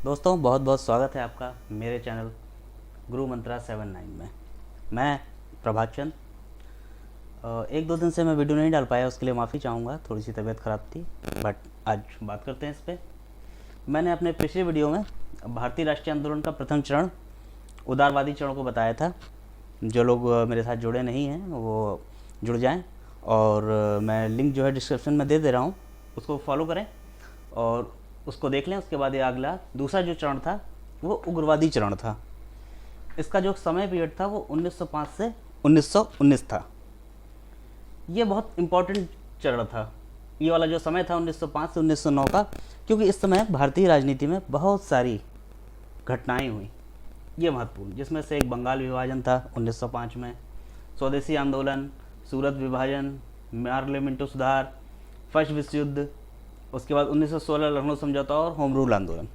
दोस्तों बहुत बहुत स्वागत है आपका मेरे चैनल गुरु मंत्रा 79 में। मैं प्रभात चंद। एक दो दिन से मैं वीडियो नहीं डाल पाया, उसके लिए माफ़ी चाहूँगा, थोड़ी सी तबीयत ख़राब थी। बट आज बात करते हैं इस पर। मैंने अपने पिछले वीडियो में भारतीय राष्ट्रीय आंदोलन का प्रथम चरण उदारवादी चरण को बताया था। जो लोग मेरे साथ जुड़े नहीं हैं वो जुड़ जाएं, और मैं लिंक जो है डिस्क्रिप्शन में दे दे रहा हूँ, उसको फॉलो करें और उसको देख लें। उसके बाद ये अगला दूसरा जो चरण था वो उग्रवादी चरण था। इसका जो समय पीरियड था वो 1905 से 1919 था। ये बहुत इम्पोर्टेंट चरण था, ये वाला जो समय था 1905 से 1909 का, क्योंकि इस समय भारतीय राजनीति में बहुत सारी घटनाएं हुई। ये महत्वपूर्ण, जिसमें से एक बंगाल विभाजन था 1905 में, स्वदेशी आंदोलन, सूरत विभाजन, पार्लियामेंटो सुधार, फर्स्ट विश्व युद्ध, उसके बाद 1916 लखनऊ समझौता और होम रूल आंदोलन।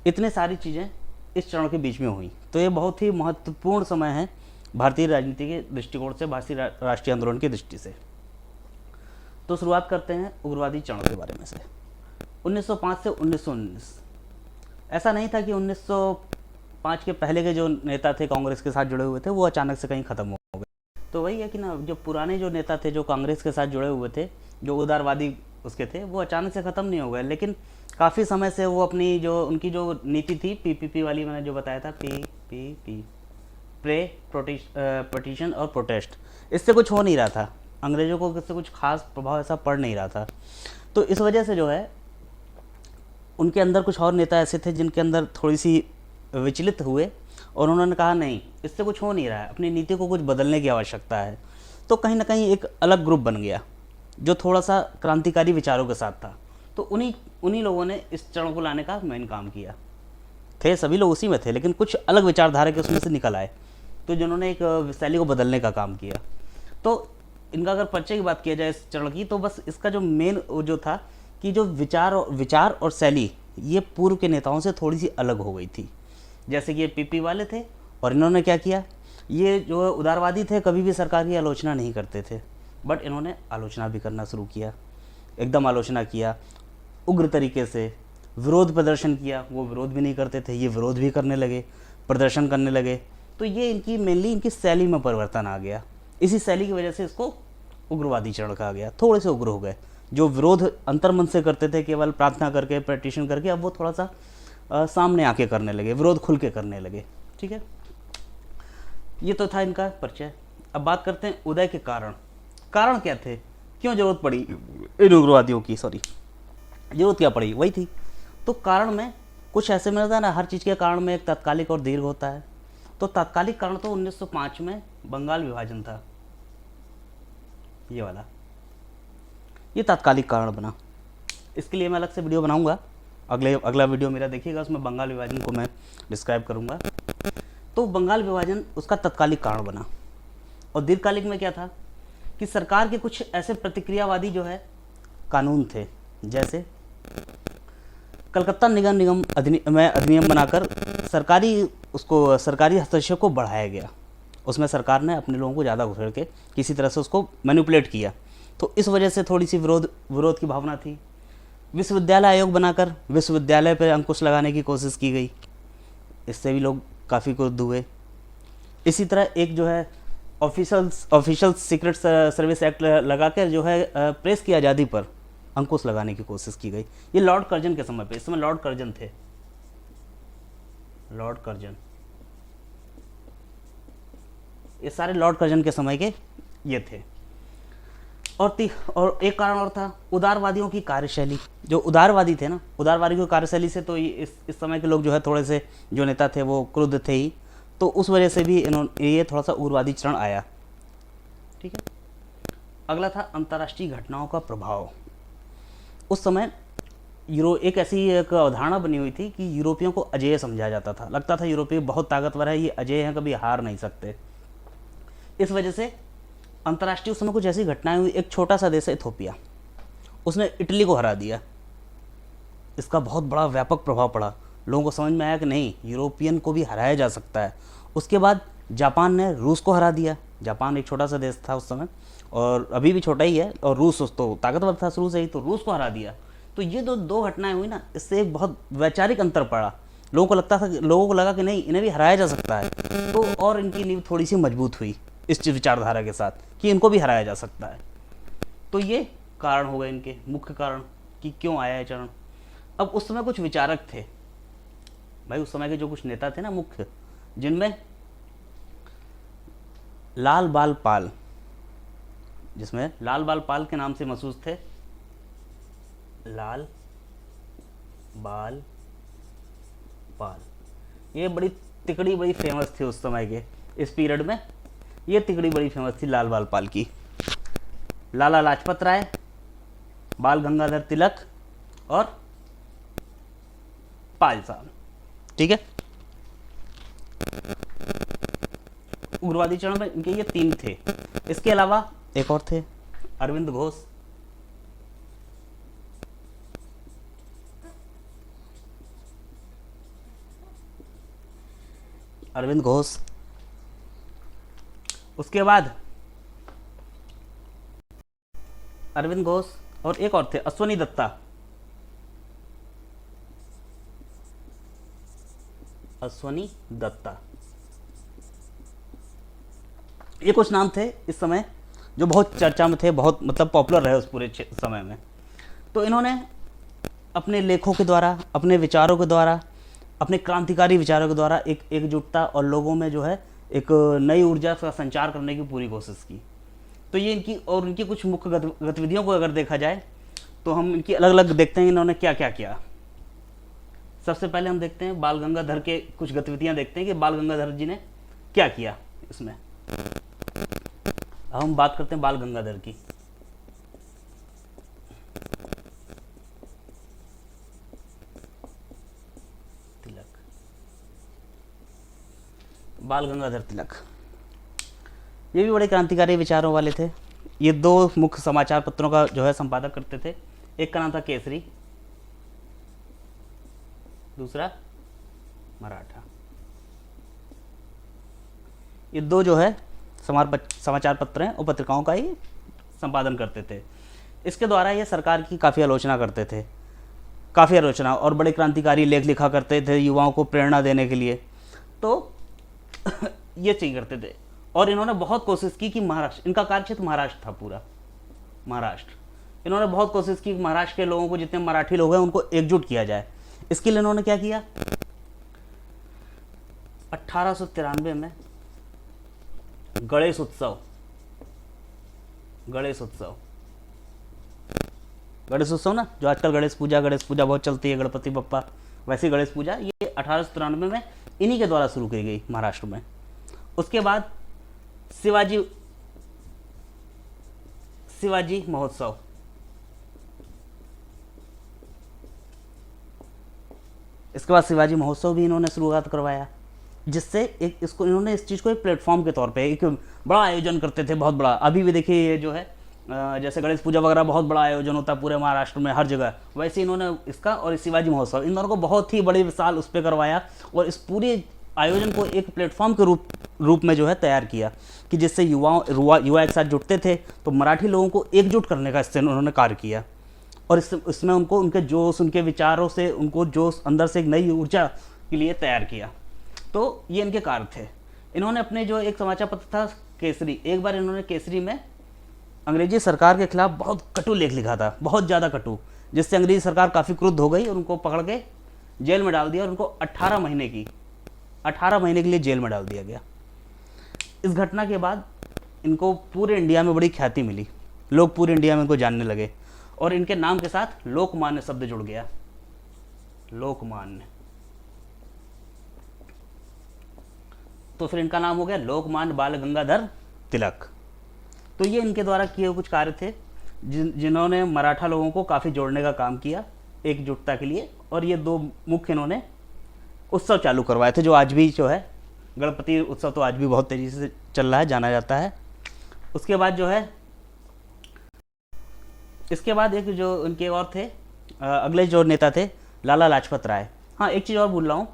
इतने सारी चीज़ें इस चरण के बीच में हुई। तो ये बहुत ही महत्वपूर्ण समय है भारतीय राजनीति के दृष्टिकोण से, भारतीय राष्ट्रीय आंदोलन की दृष्टि से। तो शुरुआत करते हैं उग्रवादी चरण के बारे में से। 1905 से 1919। ऐसा नहीं था कि 1905 के पहले के जो नेता थे कांग्रेस के साथ जुड़े हुए थे वो अचानक से कहीं ख़त्म हो गए। तो वही है कि ना, जो पुराने जो नेता थे जो कांग्रेस के साथ जुड़े हुए थे, जो उदारवादी उसके थे, वो अचानक से ख़त्म नहीं हो गए, लेकिन काफ़ी समय से वो अपनी जो उनकी जो नीति थी पीपीपी वाली, मैंने जो बताया था पीपीपी, प्रे पटिशन और प्रोटेस्ट, इससे कुछ हो नहीं रहा था। अंग्रेज़ों को इससे कुछ खास प्रभाव ऐसा पड़ नहीं रहा था। तो इस वजह से जो है उनके अंदर कुछ और नेता ऐसे थे जिनके अंदर थोड़ी सी विचलित हुए, और उन्होंने कहा नहीं, इससे कुछ हो नहीं रहा है, अपनी नीति को कुछ बदलने की आवश्यकता है। तो कहीं ना कहीं एक अलग ग्रुप बन गया जो थोड़ा सा क्रांतिकारी विचारों के साथ था। तो उन्हीं लोगों ने इस चरण को लाने का मेन काम किया। थे सभी लोग उसी में थे, लेकिन कुछ अलग विचारधारा के उसमें से निकल आए, तो जिन्होंने एक शैली को बदलने का काम किया। तो इनका अगर परिचय की बात किया जाए इस चरण की, तो बस इसका जो मेन जो था कि जो विचार और शैली ये पूर्व के नेताओं से थोड़ी सी अलग हो गई थी। जैसे कि ये पीपी वाले थे, और इन्होंने क्या किया, ये जो उदारवादी थे कभी भी सरकार की आलोचना नहीं करते थे, बट इन्होंने आलोचना भी करना शुरू किया, एकदम आलोचना किया, उग्र तरीके से विरोध प्रदर्शन किया। वो विरोध भी नहीं करते थे, ये विरोध भी करने लगे, प्रदर्शन करने लगे। तो ये इनकी मेनली इनकी शैली में परिवर्तन आ गया। इसी शैली की वजह से इसको उग्रवादी चरण कहा गया। थोड़े से उग्र हो गए, जो विरोध अंतर्मन से करते थे केवल प्रार्थना करके, पेटिशन करके, अब वो थोड़ा सा सामने आके करने लगे, विरोध खुल के करने लगे। ठीक है, ये तो था इनका परिचय। अब बात करते हैं उदय के कारण। कारण क्या थे, क्यों जरूरत पड़ी इन उग्रवादियों की, जरूरत क्या पड़ी, वही थी। तो कारण में कुछ ऐसे मिलता है ना, हर चीज़ के कारण में एक तात्कालिक और दीर्घ होता है। तो तात्कालिक कारण तो 1905 में बंगाल विभाजन था, ये वाला, ये तात्कालिक कारण बना। इसके लिए मैं अलग से वीडियो बनाऊंगा, अगला वीडियो मेरा देखिएगा, उसमें बंगाल विभाजन को मैं डिस्क्राइब करूंगा। तो बंगाल विभाजन उसका तात्कालिक कारण बना। और दीर्घकालिक में क्या था कि सरकार के कुछ ऐसे प्रतिक्रियावादी जो है कानून थे, जैसे कलकत्ता निगम अधिनियम बनाकर सरकारी हस्तक्षेप को बढ़ाया गया। उसमें सरकार ने अपने लोगों को ज़्यादा घुसेड़ के किसी तरह से उसको मैनिपुलेट किया। तो इस वजह से थोड़ी सी विरोध की भावना थी। विश्वविद्यालय आयोग बनाकर विश्वविद्यालय पर अंकुश लगाने की कोशिश की गई, इससे भी लोग काफ़ी क्रुद्ध हुए। इसी तरह एक जो है ऑफिशियल सीक्रेट सर्विस एक्ट लगाकर जो है प्रेस की आज़ादी पर अंकुश लगाने की कोशिश की गई। ये लॉर्ड कर्जन के समय पे, इस समय लॉर्ड कर्जन थे, लॉर्ड कर्जन, ये सारे लॉर्ड कर्जन के समय के ये थे। और एक कारण और था, उदारवादियों की कार्यशैली। जो उदारवादी थे ना, उदारवादियों की कार्यशैली से तो इस समय के लोग जो है थोड़े से जो नेता थे वो क्रुद्ध थे ही। तो उस वजह से भी ये थोड़ा सा उग्रवादी चरण आया। ठीक है, अगला था अंतर्राष्ट्रीय घटनाओं का प्रभाव। उस समय एक ऐसी एक अवधारणा बनी हुई थी कि यूरोपियों को अजेय समझा जाता था। लगता था यूरोपीय बहुत ताकतवर है, ये अजेय हैं, कभी हार नहीं सकते। इस वजह से अंतर्राष्ट्रीय उस समय कुछ ऐसी घटनाएं हुई। एक छोटा सा देश है इथोपिया, उसने इटली को हरा दिया। इसका बहुत बड़ा व्यापक प्रभाव पड़ा, लोगों को समझ में आया कि नहीं, यूरोपियन को भी हराया जा सकता है। उसके बाद जापान ने रूस को हरा दिया। जापान एक छोटा सा देश था उस समय, और अभी भी छोटा ही है, और रूस तो ताकतवर था शुरू से ही, तो रूस को हरा दिया। तो ये दो घटनाएं हुई ना, इससे एक बहुत वैचारिक अंतर पड़ा लोगों को लगा कि नहीं, इन्हें भी हराया जा सकता है, तो और इनकी नींव थोड़ी सी मजबूत हुई इस विचारधारा के साथ कि इनको भी हराया जा सकता है। तो ये कारण हो गए इनके मुख्य कारण कि क्यों आया है चरण। अब उस समय कुछ विचारक थे भाई, उस समय के जो कुछ नेता थे ना मुख्य, जिनमें लाल बाल पाल, जिसमें लाल बाल पाल के नाम से मशहूर थे, लाल बाल पाल, ये बड़ी तिकड़ी बड़ी फेमस थी उस समय के, इस पीरियड में ये तिकड़ी बड़ी फेमस थी लाल बाल पाल की। लाला लाजपत राय, बाल गंगाधर तिलक और पाल साहब, ठीक है। उग्रवादी चरण में इनके ये 3 थे। इसके अलावा एक और थे, अरविंद घोष, अरविंद घोष। उसके बाद अरविंद घोष और एक और थे, अश्वनी दत्ता, अश्वनी दत्ता। ये कुछ नाम थे इस समय जो बहुत चर्चा में थे, बहुत मतलब पॉपुलर रहे उस पूरे समय में। तो इन्होंने अपने लेखों के द्वारा, अपने विचारों के द्वारा, अपने क्रांतिकारी विचारों के द्वारा एक एकजुटता और लोगों में जो है एक नई ऊर्जा का संचार करने की पूरी कोशिश की। तो ये इनकी और इनकी कुछ मुख्य गतिविधियों को अगर देखा जाए तो हम इनकी अलग अलग देखते हैं इन्होंने क्या क्या किया। सबसे पहले हम देखते हैं बाल गंगाधर के कुछ गतिविधियां देखते हैं कि बाल गंगाधर जी ने क्या किया इसमें। अब हम बात करते हैं बाल गंगाधर की। तिलक, बाल गंगाधर तिलक, ये भी बड़े क्रांतिकारी विचारों वाले थे। ये 2 मुख्य समाचार पत्रों का जो है संपादक करते थे। एक का नाम था केसरी, दूसरा मराठा। ये 2 जो है समाचार पत्र हैं और पत्रिकाओं का ही संपादन करते थे। इसके द्वारा ये सरकार की काफ़ी आलोचना करते थे, काफ़ी आलोचना, और बड़े क्रांतिकारी लेख लिखा करते थे युवाओं को प्रेरणा देने के लिए। तो ये चीज़ करते थे। और इन्होंने बहुत कोशिश की कि महाराष्ट्र, इनका कार्यक्षेत्र महाराष्ट्र था, पूरा महाराष्ट्र। इन्होंने बहुत कोशिश की कि महाराष्ट्र के लोगों को, जितने मराठी लोग हैं उनको एकजुट किया जाए। इसके लिए इन्होंने क्या किया, 1893 में गणेश उत्सव, गणेश उत्सव ना, जो आजकल गणेश पूजा बहुत चलती है, गणपति बप्पा, वैसी गणेश पूजा ये 1893 में इन्हीं के द्वारा शुरू की गई महाराष्ट्र में। उसके बाद शिवाजी महोत्सव, इसके बाद शिवाजी महोत्सव भी इन्होंने शुरुआत करवाया, जिससे एक इसको इन्होंने इस चीज़ को एक प्लेटफॉर्म के तौर पे एक बड़ा आयोजन करते थे, बहुत बड़ा। अभी भी देखिए ये जो है जैसे गणेश पूजा वगैरह बहुत बड़ा आयोजन होता है पूरे महाराष्ट्र में हर जगह, वैसे इन्होंने इसका और इस शिवाजी महोत्सव, इन दोनों को बहुत ही बड़ी विशाल उस पर करवाया और इस पूरे आयोजन को एक प्लेटफॉर्म के रूप में जो है तैयार किया कि जिससे युवा एक साथ जुटते थे। तो मराठी लोगों को एकजुट करने का इससे उन्होंने कार्य किया और इसमें उनको उनके जोश, उनके विचारों से उनको जोश अंदर से एक नई ऊर्जा के लिए तैयार किया। तो ये इनके कार्य थे। इन्होंने अपने जो एक समाचार पत्र था केसरी, एक बार इन्होंने केसरी में अंग्रेजी सरकार के खिलाफ बहुत कटु लेख लिखा था, बहुत ज़्यादा कटु, जिससे अंग्रेजी सरकार काफ़ी क्रुद्ध हो गई और उनको पकड़ के जेल में डाल दिया और उनको 18 महीने के लिए जेल में डाल दिया गया। इस घटना के बाद इनको पूरे इंडिया में बड़ी ख्याति मिली, लोग पूरे इंडिया में इनको जानने लगे और इनके नाम के साथ लोकमान्य शब्द जुड़ गया, लोकमान्य। तो फिर इनका नाम हो गया लोकमान्य बाल गंगाधर तिलक। तो ये इनके द्वारा किए हुए कुछ कार्य थे जिन्होंने मराठा लोगों को काफ़ी जोड़ने का काम किया एकजुटता के लिए। और ये 2 मुख्य इन्होंने उत्सव चालू करवाए थे, जो आज भी जो है गणपति उत्सव तो आज भी बहुत तेज़ी से चल रहा है, जाना जाता है। उसके बाद जो है इसके बाद एक जो उनके और थे अगले जो नेता थे लाला लाजपत राय। हाँ, एक चीज़ और भूल रहा हूँ,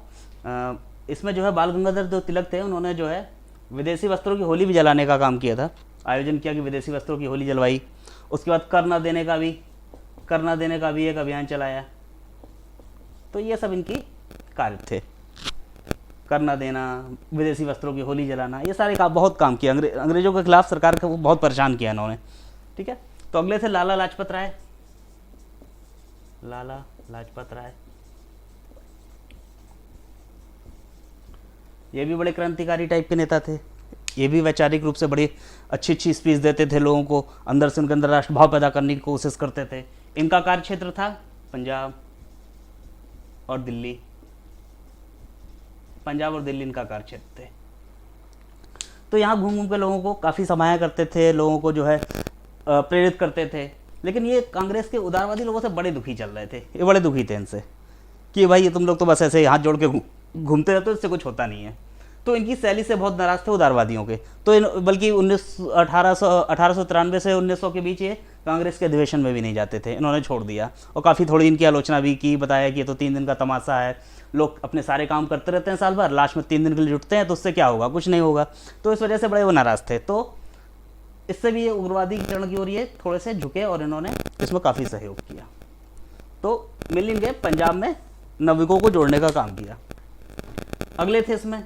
इसमें जो है बाल गंगाधर जो तिलक थे उन्होंने जो है विदेशी वस्त्रों की होली भी जलाने का काम किया था, आयोजन किया कि विदेशी वस्त्रों की होली जलवाई। उसके बाद कर न देने का भी एक अभियान चलाया। तो ये सब इनकी कार्य थे। करना देना, विदेशी वस्त्रों की होली जलाना, ये सारे काम बहुत काम किया। अंग्रेजों के खिलाफ सरकार को बहुत परेशान किया इन्होंने। ठीक है, तो अगले थे लाला लाजपत राय। लाला लाजपत राय ये भी बड़े क्रांतिकारी टाइप के नेता थे। ये भी वैचारिक रूप से बड़ी अच्छी अच्छी स्पीच देते थे, लोगों को अंदर से उनके अंदर राष्ट्रभाव पैदा करने की कोशिश करते थे। इनका कार्यक्षेत्र था पंजाब और दिल्ली। पंजाब और दिल्ली इनका कार्यक्षेत्र थे। तो यहाँ घूम घूम के लोगों को काफ़ी समाया करते थे, लोगों को जो है प्रेरित करते थे। लेकिन ये कांग्रेस के उदारवादी लोगों से बड़े दुखी चल रहे थे। ये बड़े दुखी थे इनसे कि भाई ये तुम लोग तो बस ऐसे हाथ जोड़ के घूमते रहते हो, इससे कुछ होता नहीं है। तो इनकी शैली से बहुत नाराज थे उदारवादियों के। तो बल्कि 1893 से 1900 के बीच ये कांग्रेस के अधिवेशन में भी नहीं जाते थे, इन्होंने छोड़ दिया। और काफ़ी थोड़ी इनकी आलोचना भी की, बताया कि ये तो 3 दिन का तमाशा है, लोग अपने सारे काम करते रहते हैं साल भर, लास्ट में 3 दिन के लिए जुटते हैं, तो उससे क्या होगा, कुछ नहीं होगा। तो इस वजह से बड़े वो नाराज़ थे। तो इससे भी ये उग्रवादी चरण की ओर ये थोड़े से झुके और इन्होंने इसमें काफ़ी सहयोग किया। तो मिल इनके पंजाब में नाविकों को जोड़ने का काम किया। अगले थे इसमें,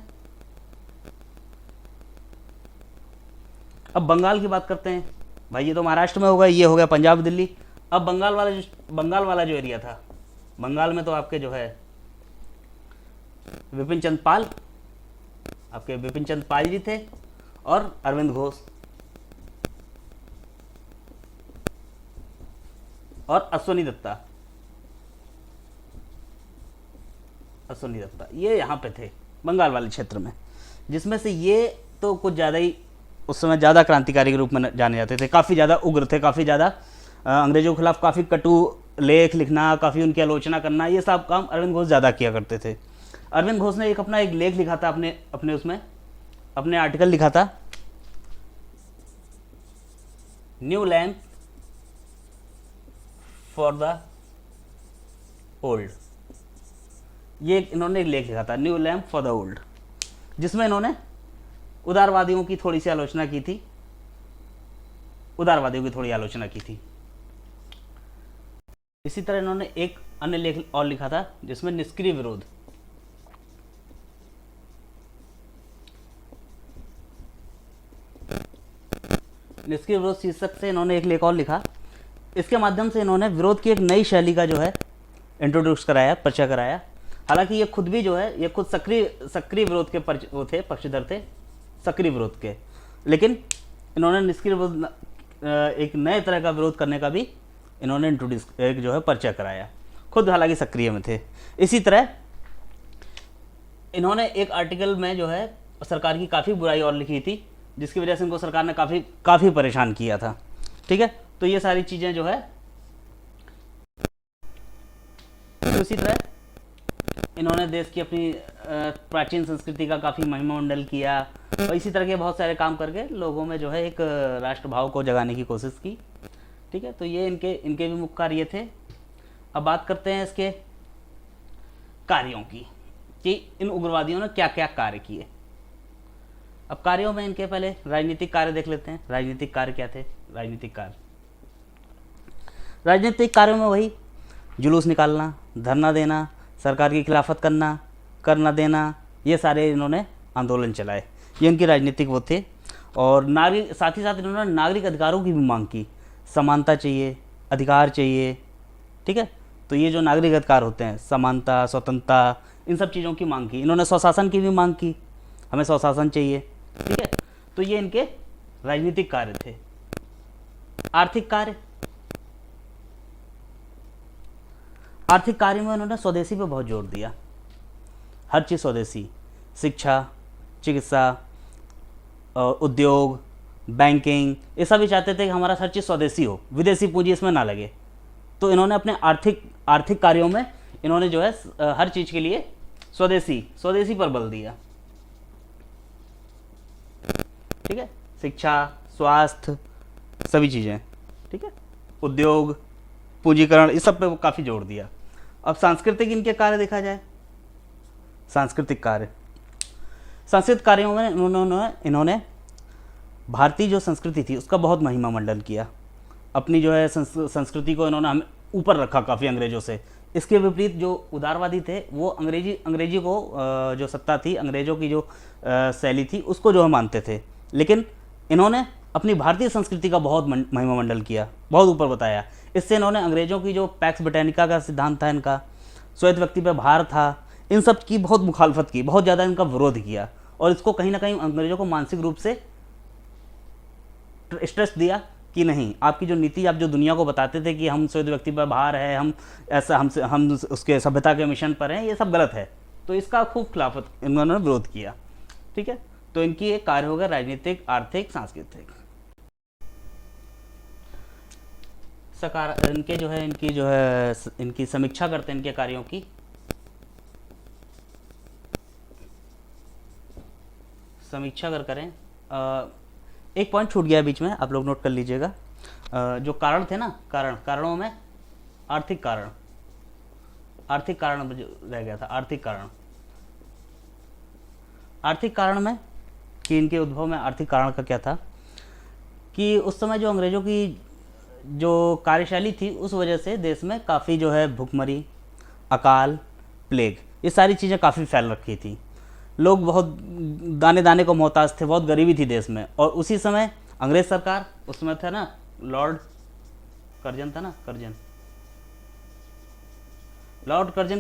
अब बंगाल की बात करते हैं। भाई ये तो महाराष्ट्र में होगा, ये हो गया पंजाब दिल्ली। अब बंगाल वाला जो एरिया था, बंगाल में तो आपके जो है विपिन चंद्र पाल, आपके विपिन चंद्र पाल जी थे और अरविंद घोष और अश्वनी दत्ता। ये यहाँ पे थे बंगाल वाले क्षेत्र में, जिसमें से ये तो कुछ ज़्यादा ही उस समय ज़्यादा क्रांतिकारी के रूप में जाने जाते थे, काफ़ी ज़्यादा उग्र थे, काफ़ी ज़्यादा अंग्रेजों के खिलाफ काफ़ी कटु लेख लिखना, काफ़ी उनकी आलोचना करना, ये सब काम अरविंद घोष ज़्यादा किया करते थे। अरविंद घोष ने अपना एक लेख लिखा था, अपने उसमें अपने आर्टिकल लिखा था, new land for the old. ये इन्होंने एक लेख लिखा था, new land for the old, जिसमें इन्होंने उदारवादियों की थोड़ी सी आलोचना की थी, इसी तरह इन्होंने एक अन्य लेख और लिखा था जिसमें निष्क्रिय विरोध, शीर्षक से इन्होंने एक लेख और लिखा। इसके माध्यम से इन्होंने विरोध की एक नई शैली का जो है इंट्रोड्यूस कराया, परिचय कराया। हालांकि ये खुद भी जो है, ये खुद सक्रिय विरोध के पक्षधर थे, सक्रिय विरोध के, लेकिन इन्होंने निष्क्रिय विरोध, एक नए तरह का विरोध करने का भी इन्होंने इंट्रोड्यूस, एक जो है परिचय कराया। खुद हालांकि सक्रिय में थे। इसी तरह इन्होंने एक आर्टिकल में जो है सरकार की काफ़ी बुराई और लिखी थी, जिसकी वजह से इनको सरकार ने काफ़ी परेशान किया था। ठीक है, तो ये सारी चीज़ें जो है, तो इसी तरह इन्होंने देश की अपनी प्राचीन संस्कृति का काफ़ी महिमामंडन किया और इसी तरह के बहुत सारे काम करके लोगों में जो है एक राष्ट्रभाव को जगाने की कोशिश की। ठीक है, तो ये इनके भी मुख्य कार्य थे। अब बात करते हैं इसके कार्यों की कि इन उग्रवादियों ने क्या क्या कार्य किए। अब कार्यों में इनके पहले राजनीतिक कार्य देख लेते हैं। राजनीतिक कार्य क्या थे? राजनीतिक कार्यों में वही जुलूस निकालना, धरना देना, सरकार की खिलाफत करना देना, ये सारे इन्होंने आंदोलन चलाए। ये इनकी राजनीतिक वो थे। और साथ ही साथ इन्होंने नागरिक अधिकारों की भी मांग की। समानता चाहिए, अधिकार चाहिए। ठीक है, तो ये जो नागरिक अधिकार होते हैं, समानता, स्वतंत्रता, इन सब चीज़ों की मांग की। इन्होंने स्वशासन की भी मांग की, हमें स्वशासन चाहिए। ठीक है, तो ये इनके राजनीतिक कार्य थे। आर्थिक कार्य में उन्होंने स्वदेशी पे बहुत जोर दिया। हर चीज़ स्वदेशी, शिक्षा, चिकित्सा, उद्योग, बैंकिंग, ये सभी चाहते थे कि हमारा हर चीज़ स्वदेशी हो, विदेशी पूंजी इसमें ना लगे। तो इन्होंने अपने आर्थिक कार्यों में इन्होंने जो है हर चीज़ के लिए स्वदेशी पर बल दिया। ठीक है, शिक्षा, स्वास्थ्य, सभी चीज़ें। ठीक है, उद्योग, पूंजीकरण, इस सब पे काफ़ी जोर दिया। अब सांस्कृतिक इनके कार्य देखा जाए, सांस्कृतिक कार्यों में इन्होंने भारतीय जो संस्कृति थी उसका बहुत महिमा मंडन किया। अपनी जो है संस्कृति को इन्होंने ऊपर रखा काफ़ी अंग्रेज़ों से, इसके विपरीत जो उदारवादी थे वो अंग्रेजी को जो सत्ता थी, अंग्रेज़ों की जो शैली थी उसको जो है मानते थे। लेकिन इन्होंने अपनी भारतीय संस्कृति का बहुत महिमा मंडल किया, बहुत ऊपर बताया। इससे इन्होंने अंग्रेज़ों की जो पैक्स ब्रिटानिका का सिद्धांत था, इनका श्वेत व्यक्ति पर भार था, इन सब की बहुत मुखालफत की, बहुत ज़्यादा इनका विरोध किया और इसको कहीं ना कहीं अंग्रेज़ों को मानसिक रूप से स्ट्रेस दिया कि नहीं, आपकी जो नीति, आप जो दुनिया को बताते थे कि हम श्वेत व्यक्ति पर भार है, हम ऐसा हम उसके सभ्यता के मिशन पर हैं, ये सब गलत है। तो इसका खूब खिलाफत इन्होंने विरोध किया। ठीक है, तो इनकी एक कार्य हो गया राजनीतिक, आर्थिक, सांस्कृतिक। इनकी समीक्षा करते हैं इनके कार्यों की। समीक्षा करें, एक पॉइंट छूट गया बीच में, आप लोग नोट कर लीजिएगा। जो कारण थे ना, कारणों में आर्थिक कारण रह गया था। आर्थिक कारण में कि इनके उद्भव में आर्थिक कारण का क्या था कि उस समय जो अंग्रेज़ों की जो कार्यशैली थी उस वजह से देश में काफ़ी जो है भुखमरी, अकाल, प्लेग, ये सारी चीज़ें काफ़ी फैल रखी थी। लोग बहुत दाने दाने को मोहताज थे, बहुत गरीबी थी देश में। और उसी समय अंग्रेज़ सरकार, उस समय था ना लॉर्ड कर्जन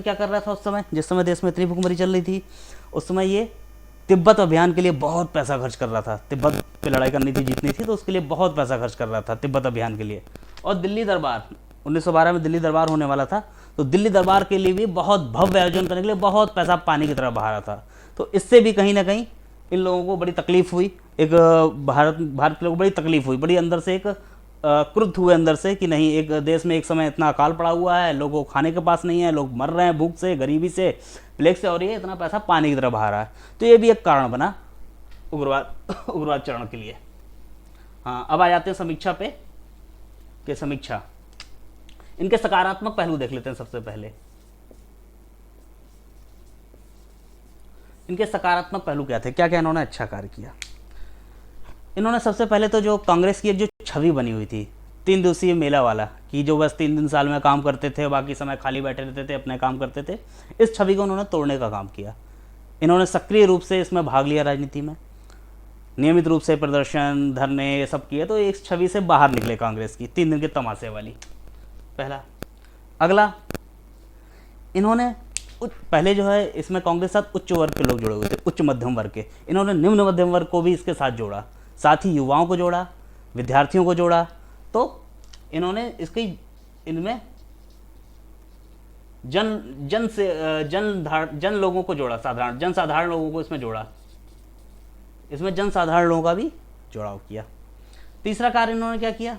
क्या कर रहा था उस समय, जिस समय देश में इतनी भुखमरी चल रही थी, उस समय ये तिब्बत अभियान के लिए बहुत पैसा खर्च कर रहा था। तिब्बत पे लड़ाई करनी थी, जीतनी थी, तो उसके लिए बहुत पैसा खर्च कर रहा था तिब्बत अभियान के लिए। और दिल्ली दरबार 1912 में दिल्ली दरबार होने वाला था, तो दिल्ली दरबार के लिए भी बहुत भव्य आयोजन करने के लिए बहुत पैसा पानी की तरह बहा रहा था। तो इससे भी कहीं ना कहीं इन लोगों को बड़ी तकलीफ हुई, एक भारत के लोगों को बड़ी तकलीफ हुई, बड़ी अंदर से एक क्रुद्ध हुए अंदर से कि नहीं, एक देश में एक समय इतना अकाल पड़ा हुआ है, लोगों को खाने के पास नहीं है, लोग मर रहे हैं भूख से, गरीबी से, प्लेग से, और ये इतना पैसा पानी की तरह बहा रहा है। तो ये भी एक कारण बना उग्रवाद चरण के लिए। हाँ, अब आ जाते हैं समीक्षा पे कि समीक्षा, इनके सकारात्मक पहलू देख लेते हैं। सबसे पहले इनके सकारात्मक पहलू क्या थे, क्या क्या इन्होंने अच्छा कार्य किया। इन्होंने सबसे पहले तो जो कांग्रेस की एक जो छवि बनी हुई थी 3 दिवसीय मेला वाला, कि जो बस 3 दिन साल में काम करते थे, बाकी समय खाली बैठे रहते थे, अपने काम करते थे, इस छवि को उन्होंने तोड़ने का काम किया। इन्होंने सक्रिय रूप से इसमें भाग लिया, राजनीति में नियमित रूप से प्रदर्शन, धरने, ये सब किए, तो इस छवि से बाहर निकले कांग्रेस की 3 दिन के तमाशे वाली। पहला। अगला, इन्होंने पहले जो है इसमें कांग्रेस के साथ उच्च वर्ग के लोग जुड़े हुए थे, उच्च मध्यम वर्ग के, इन्होंने निम्न मध्यम वर्ग को भी इसके साथ जोड़ा, साथ ही युवाओं को जोड़ा, विद्यार्थियों को जोड़ा। तो इन्होंने इनमें जन लोगों को जोड़ा, साधारण लोगों को इसमें जोड़ा, इसमें जनसाधारण लोगों का भी जोड़ाव किया। तीसरा कार्य इन्होंने क्या किया,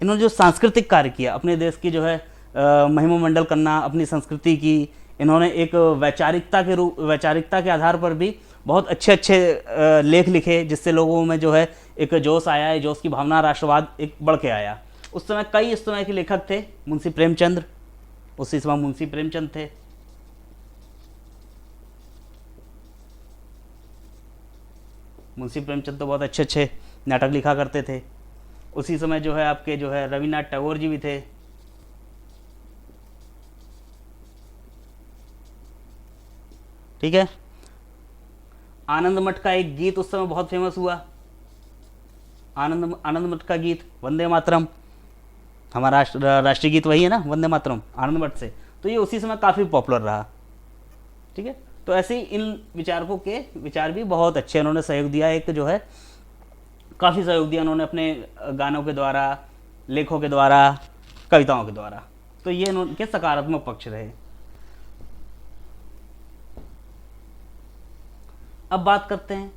इन्होंने जो सांस्कृतिक कार्य किया, अपने देश की जो है महिमा मंडल करना, अपनी संस्कृति की, इन्होंने एक वैचारिकता के आधार पर भी बहुत अच्छे अच्छे लेख लिखे, जिससे लोगों में जो है एक जोश आया, जोश की भावना, राष्ट्रवाद एक बढ़ के आया। उस समय कई इस समय के लेखक थे, मुंशी प्रेमचंद, उसी समय मुंशी प्रेमचंद थे। मुंशी प्रेमचंद तो बहुत अच्छे अच्छे नाटक लिखा करते थे। उसी समय जो है आपके जो है रविन्द्रनाथ टैगोर जी भी थे। ठीक है, आनंद मठ का एक गीत उस समय बहुत फेमस हुआ, आनंद मठ का गीत वंदे मातरम, हमारा राष्ट्रीय गीत वही है ना, वंदे मातरम, आनंद मठ से। तो ये उसी समय काफ़ी पॉपुलर रहा। ठीक है, तो ऐसे ही इन विचारकों के विचार भी बहुत अच्छे, उन्होंने सहयोग दिया, एक जो है काफ़ी सहयोग दिया उन्होंने अपने गानों के द्वारा, लेखों के द्वारा, कविताओं के द्वारा। तो ये इनके सकारात्मक पक्ष रहे। अब बात करते हैं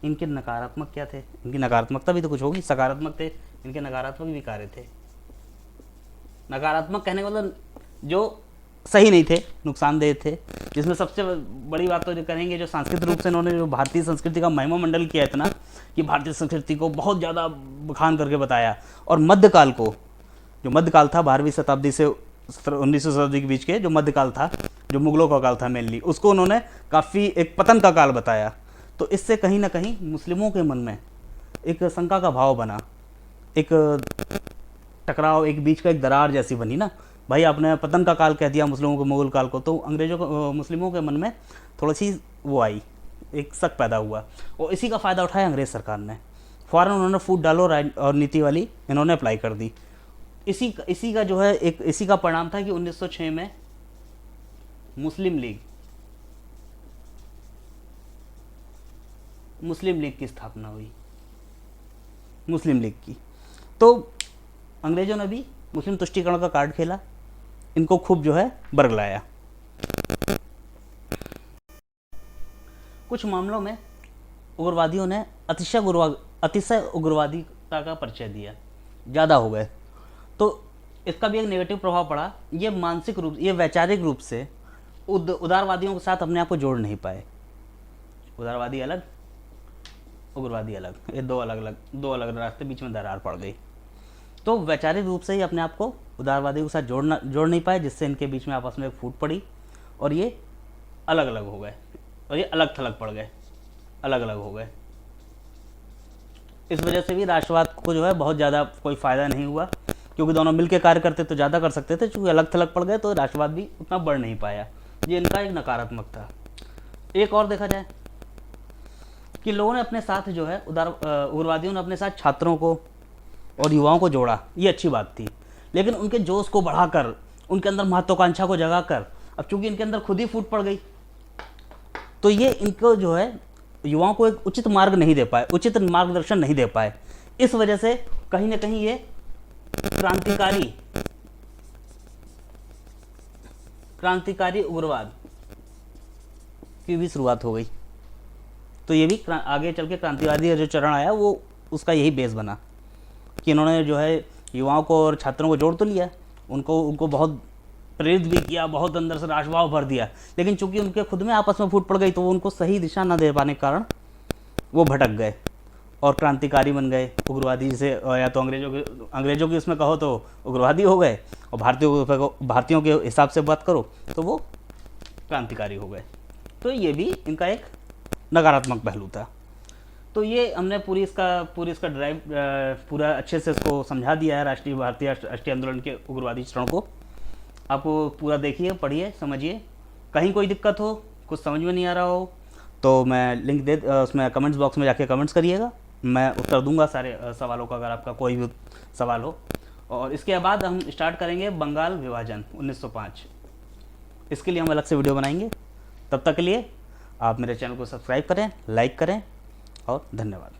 इनके नकारात्मक क्या थे। इनकी नकारात्मकता भी तो कुछ होगी, सकारात्मक थे, इनके नकारात्मक भी कार्य थे। नकारात्मक कहने का मतलब जो सही नहीं थे, नुकसानदेह थे, जिसमें सबसे बड़ी बात तो जो करेंगे, जो सांस्कृतिक रूप से इन्होंने जो भारतीय संस्कृति का महिमा मंडल किया इतना, कि भारतीय संस्कृति को बहुत ज़्यादा बखान करके बताया। और मध्यकाल को, जो मध्यकाल था 12वीं शताब्दी से 19वीं शताब्दी के बीच के जो मध्यकाल था, जो मुगलों का काल था मेनली, उसको उन्होंने काफ़ी एक पतन का काल बताया। तो इससे कहीं ना कहीं मुस्लिमों के मन में एक शंका का भाव बना, एक टकराव, एक बीच का एक दरार जैसी बनी ना, भाई आपने पतन का काल कह दिया मुस्लिमों को, मुगल काल को, तो अंग्रेज़ों को, मुस्लिमों के मन में थोड़ी सी वो आई, एक शक पैदा हुआ, और इसी का फ़ायदा उठाया अंग्रेज़ सरकार ने। फ़ौरन उन्होंने फूट डालो और नीति वाली इन्होंने अप्लाई कर दी। इसी का जो है एक इसी का परिणाम था कि 1906 में मुस्लिम लीग की स्थापना हुई, मुस्लिम लीग की। तो अंग्रेज़ों ने भी मुस्लिम तुष्टीकरण का कार्ड खेला, इनको खूब जो है बरगलाया। कुछ मामलों में उग्रवादियों ने अतिशय उग्रवादिता का परिचय दिया, ज़्यादा हो गए, तो इसका भी एक नेगेटिव प्रभाव पड़ा। ये मानसिक रूप, ये वैचारिक रूप से उदारवादियों के साथ अपने आप को जोड़ नहीं पाए। उदारवादी अलग, उग्रवादी अलग, ये दो अलग रास्ते, बीच में दरार पड़ गई। तो वैचारिक रूप से ही अपने आप को उदारवादियों के साथ जोड़ नहीं पाए, जिससे इनके बीच में आपस में एक फूट पड़ी और ये अलग अलग हो गए, और ये अलग थलग पड़ गए, अलग अलग हो गए। इस वजह से भी राष्ट्रवाद को जो है बहुत ज़्यादा कोई फ़ायदा नहीं हुआ, क्योंकि दोनों मिलकर कार्य करते तो ज़्यादा कर सकते थे, चूँकि अलग थलग पड़ गए तो राष्ट्रवाद भी उतना बढ़ नहीं पाया। ये इनका एक नकारात्मक था। एक और देखा जाए कि लोगों ने अपने साथ जो है उग्रवादियों ने अपने साथ छात्रों को और युवाओं को जोड़ा, ये अच्छी बात थी। लेकिन उनके जोश को बढ़ाकर, उनके अंदर महत्वाकांक्षा को जगाकर, अब चूंकि इनके अंदर खुद ही फूट पड़ गई, तो ये इनको जो है युवाओं को एक उचित मार्ग नहीं दे पाए, उचित मार्गदर्शन नहीं दे पाए। इस वजह से कहीं ना कहीं ये क्रांतिकारी उग्रवाद की भी शुरुआत हो गई। तो ये भी आगे चल के क्रांतिवादी जो चरण आया वो उसका यही बेस बना कि इन्होंने जो है युवाओं को और छात्रों को जोड़ तो लिया, उनको बहुत प्रेरित भी किया, बहुत अंदर से राष्ट्रभाव भर दिया, लेकिन चूंकि उनके खुद में आपस में फूट पड़ गई तो वो उनको सही दिशा न दे पाने के कारण वो भटक गए और क्रांतिकारी बन गए। उग्रवादी से, या तो अंग्रेजों की इसमें कहो तो उग्रवादी हो गए, और भारतीयों के हिसाब से बात करो तो वो क्रांतिकारी हो गए। तो ये भी इनका एक नकारात्मक पहलू था। तो ये हमने पूरी इसका ड्राइव पूरा अच्छे से इसको समझा दिया है, भारतीय राष्ट्रीय आंदोलन के उग्रवादी चरण को। आप पूरा देखिए, पढ़िए, समझिए। कहीं कोई दिक्कत हो, कुछ समझ में नहीं आ रहा हो, तो मैं लिंक उसमें कमेंट्स बॉक्स में जाके कमेंट्स करिएगा, मैं उत्तर दूंगा सारे सवालों का, अगर आपका कोई भी सवाल हो। और इसके बाद हम स्टार्ट करेंगे बंगाल विभाजन 1905। इसके लिए हम अलग से वीडियो बनाएंगे। तब तक के लिए आप मेरे चैनल को सब्सक्राइब करें, लाइक करें, और धन्यवाद।